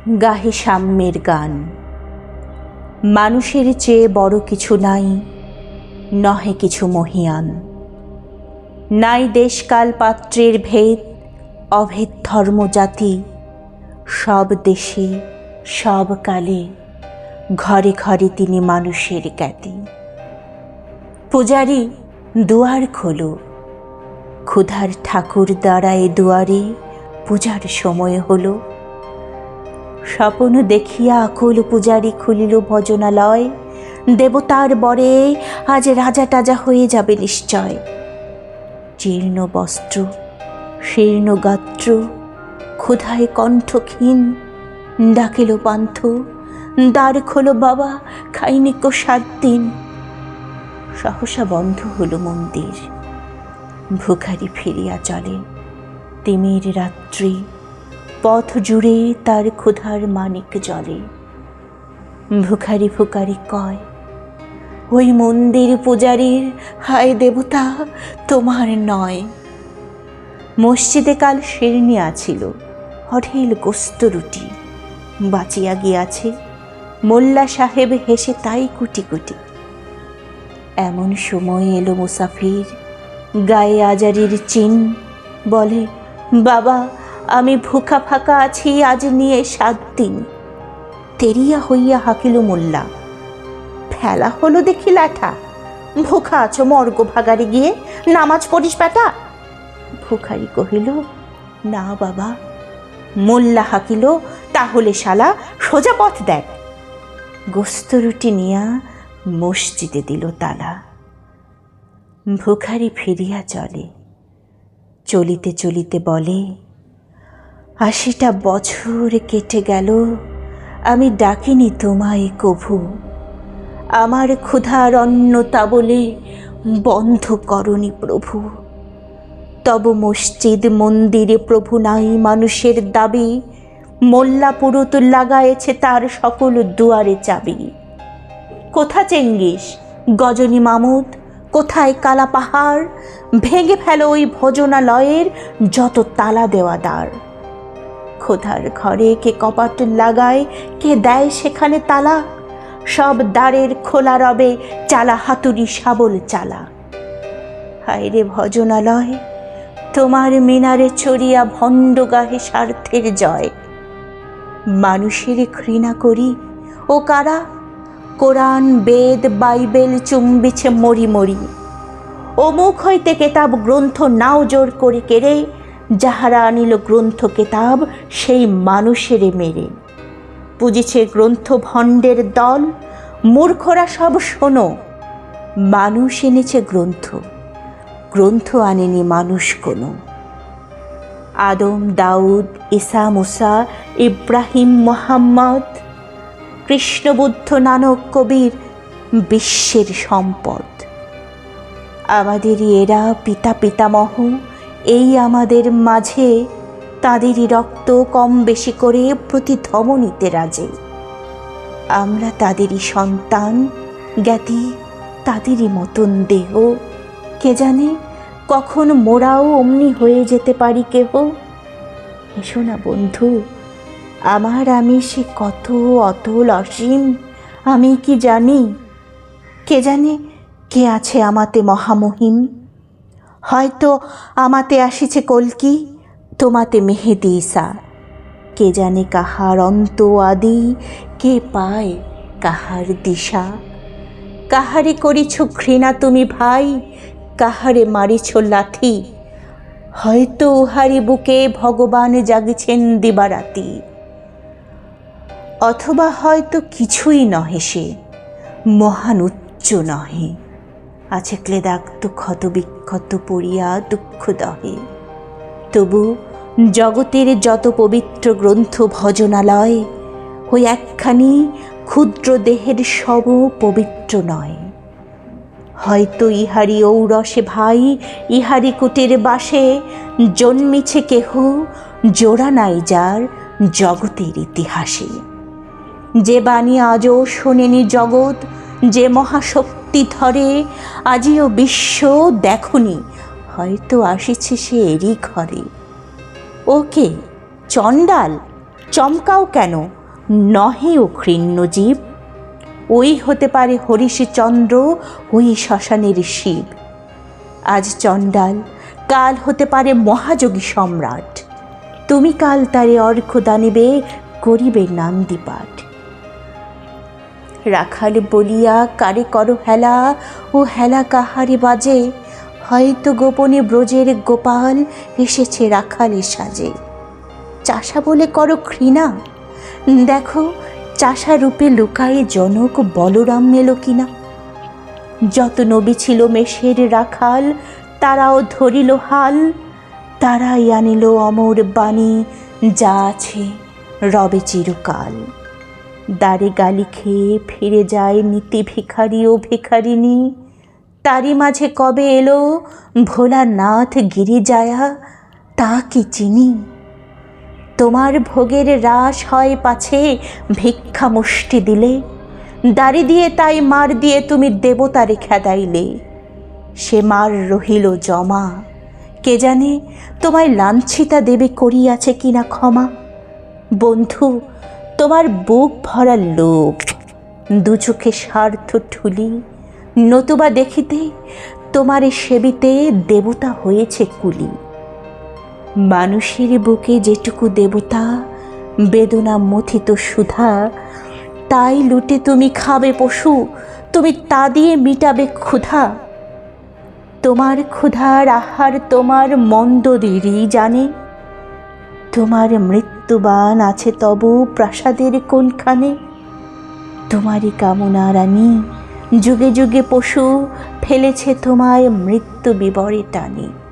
গাহে সাম্যের গান। মানুষের চেয়ে বড় কিছু নাই, নহে কিছু মহিয়ান। নাই দেশকাল পাত্রের ভেদ, অভেদ ধর্ম জাতি। সব দেশে সব কালে ঘরে ঘরে তিনি মানুষের জ্ঞাতি। পূজারি দুয়ার খোলো, ক্ষুধার ঠাকুর দাঁড়ায় দুয়ারে, পূজার সময় হলো। স্বপ্ন দেখিয়া আকুল পূজারি খুলিল ভজনালয়। দেবতার বরে আজ রাজা টাজা হয়ে যাবে নিশ্চয়। জীর্ণ বস্ত্র, শীর্ণ গাত্র, ক্ষুধায় কণ্ঠক্ষীণ, ডাকিল পান্থ, দ্বার খোলো বাবা, খাইনি কো 7 দিন। সহসা বন্ধ হলো মন্দির, ভিখারি ফিরিয়া চলে। তিমির রাত্রি, পথ জুড়ে তার ক্ষুধার মানিক জ্বলে। ভিখারি ফুকারি কয়, ওই মন্দির পূজারীর, হায় দেবতা তোমার নয়। মসজিদে কাল শিরনি আছিল, অঢেল গোস্ত রুটি। বাঁচিয়া গিয়াছে, মোল্লা সাহেব হেসে তাই কুটি কুটি। এমন সময় এলো মুসাফির, গায়ে আজারির চিন। বলে, বাবা আমি ভুখা ফাঁকা আছি, আজ নিয়ে 7 দিন। তেরিয়া হইয়া হাকিল মোল্লা, ফেলা হলো দেখি লাঠা। ভুখা আছো মর্গ ভাগারে গিয়ে, নামাজ পড়িস বেটা। ভিখারি কহিল, না বাবা। মোল্লা হাকিল, তাহলে শালা সোজা পথ দেখ। গোস্ত রুটি নিয়া মসজিদে দিল তালা। ভিখারি ফিরিয়া চলে, চলিতে চলিতে বলে, 80টা বছর কেটে গেল, আমি ডাকিনি তোমায় কভু। আমার ক্ষুধার অন্ন তা বলে বন্ধ করনি প্রভু। তব মসজিদ মন্দিরে প্রভু নাই মানুষের দাবি। মোল্লা পুরুত লাগায়েছে তার সকল দুয়ারে চাবি। কোথা চেঙ্গিস, গজনী মামুদ, কোথায় কালা পাহাড়? ভেঙে ফেলো ওই ভজনালয়ের যত তালা দেওয়া দ্বার। খোদার ঘরে কে কপাট লাগায়, কে দেয় সেখানে তালা? সব দ্বারের খোলা রবে, চালা হাতুড়ি শাবল চালা। হায় রে ভজনালয়, তোমার মিনারে চড়িয়া ভণ্ড গাহে স্বার্থের জয়। মানুষের ঘৃণা করি ও কারা? কোরআন বেদ বাইবেল চুম্বিছে মরি মরি। অমুক হইতে কেতাব গ্রন্থ নাও জোর করে কেড়ে, যাহারা আনিল গ্রন্থ কেতাব সেই মানুষেরে মেরে। পুজিছে গ্রন্থ ভণ্ডের দল, মূর্খরা সব শোনো। মানুষ এনেছে গ্রন্থ, গ্রন্থ আনেনি মানুষ কোনো। আদম দাউদ ঈসা মুসা ইব্রাহিম মোহাম্মদ, কৃষ্ণ বুদ্ধ নানক কবির বিশ্বের সম্পদ। আমাদেরই এরা পিতা পিতামহ, এই আমাদের মাঝে তাদেরই রক্ত কম বেশি করে প্রতি ধমনীতে রাজে। আমরা তাদেরই সন্তান, জ্ঞাতি তাদেরই মতন দেহ। কে জানে কখন মোরাও অমনি হয়ে যেতে পারি কেহ। এসো না বন্ধু, আমার আমি সে কত অতল অসীম আমি কি জানি। কে জানে কে আছে আমাতে মহামহিম। হয়তো আমাতে আসিছে কল্কি, তোমাতে মেহেদি ঈসা। কে জানে কাহার অন্ত আদি, কে পায় কাহার দিশা। কাহারে করিছ ঘৃণা তুমি ভাই, কাহারে মারিছ লাথি। হয়তো উহারি বুকে ভগবান জাগিছেন দিবারাতি। অথবা হয়তো কিছুই নহে সে, মহান উচ্চ নহে। আছে ক্লেদাক্ত ক্ষত বিক্ষত পড়িয়া দুঃখ দহে। তবু জগতের যত পবিত্র গ্রন্থ ভজনালয়, ওই একখানি ক্ষুদ্র দেহের সম পবিত্র নয়। হয়তো ইহারি ঔরসে ভাই, ইহারি কুটির বাসে জন্মিছে কেহ, জোড়া নাই যার জগতের ইতিহাসে। যে বাণী আজও শোনেনি জগৎ, যে মহাশক্তি ধরে আজিও বিশ্ব দেখনি, হয়তো আসিছে সে এরই ঘরে। ওকে চণ্ডাল, চমকাও কেন, নহে ও ঘৃণ্য জীব। ওই হতে পারে হরিশচন্দ্র, ওই শ্মশানের শিব। আজ চণ্ডাল, কাল হতে পারে মহাযোগী সম্রাট। তুমি কাল তারে অর্ঘ্য দানিবে, করিবে নান্দিপাঠ। রাখাল বলিয়া কারে করো হেলা, ও হেলা কাহারে বাজে। হয়তো গোপনে ব্রজের গোপাল, এসেছে রাখালে সাজে। চাষা বলে করো ঘৃণা, দেখো চাষা রূপে লুকায়ে জনক বলরাম এলো কিনা। যত নবী ছিল মেষের রাখাল, তারাও ধরিল হাল। তারাই আনিল অমর বাণী, যা আছে রবে চিরকাল। দ্বারে গালি খেয়ে ফিরে যায় নীতি ভিখারি ও ভিখারিনী। তারই মাঝে কবে এলো ভোলানাথ গিরিজায়া, তা কি চিনি। তোমার ভোগের রাস হয় পাছে ভিক্ষা মুষ্টি দিলে, দাড়ি দিয়ে তাই মার দিয়ে তুমি দেবতারে খেদাইলে। সে মার রহিল জমা, কে জানে তোমায় লাঞ্ছিতা দেবে করিয়াছে কিনা ক্ষমা। বন্ধু, তোমার বুক ভরা লোভ, দু চোখে স্বার্থ ঠুলি। নতুবা দেখিতে তোমারে সেবিতে দেবতা হয়েছে কুলি। মানুষের বুকে যেটুকু দেবতা, বেদনা মথিত সুধা, তাই লুটে তুমি খাবে পশু, তুমি তা দিয়ে মিটাবে ক্ষুধা। তোমার ক্ষুধার আহার তোমার মন্দদেরই জানে। তোমার মৃত্যুবান আছে তবু প্রাসাদের কোনখানে। তোমারই কামনা রানী, যুগে যুগে পশু ফেলেছে তোমায় মৃত্যু বিবরে টানে।